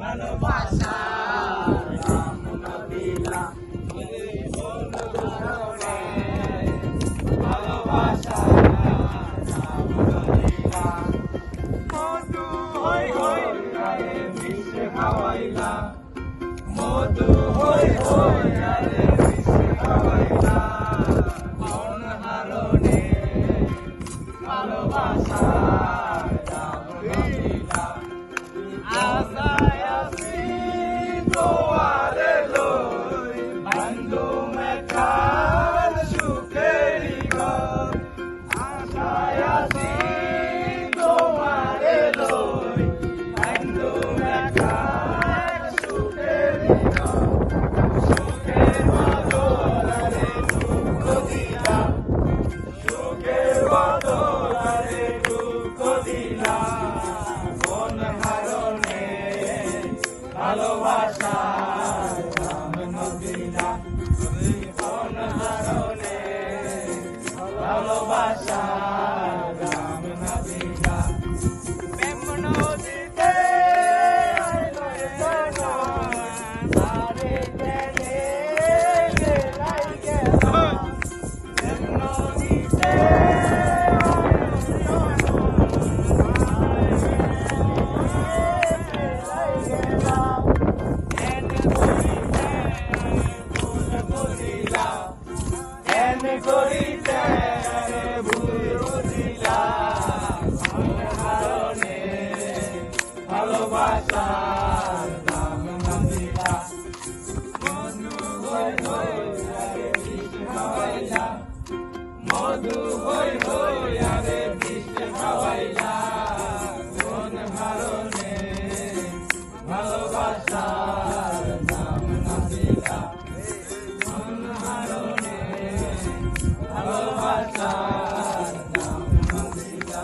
ভালোবাসা রাম নবীলা ভালোবাসা রাম নবীলা মধু হই হই আরে বিষ খাওয়াইলা মধু হই হই আরে বিষ খাওয়াইলা মন হারনে ভালোবাসা রাম নবীলা আশায় আছি তোমারে লই বন্ধু মেঘার সুখেরি ঘর আশায় আছি তোমারে লই বন্ধু মেঘার সুখেরি ঘর সুখের বদলে দুঃখ দিলা সুখের বদলে দুঃখ দিলা মন হারনে ভালোবাসা রাম নবীলা মন হারনে ভালোবাসা রাম নবীলা প্রেম নদীতে আইলো জানা আরে প্রেমে গেলাই গেলা প্রেম নদীতে করিতে ভুল বুঝিলা মন হারনে ভালোবাসা রাম নবীলা মধু হই হই আরে বিষ খাওয়াইলা মধু হই হই আরে বিষ খাওয়াইলা মন হারনে ভালোবাসা রাম নবীলা মন হারনে ভালোবাসা রাম নবীলা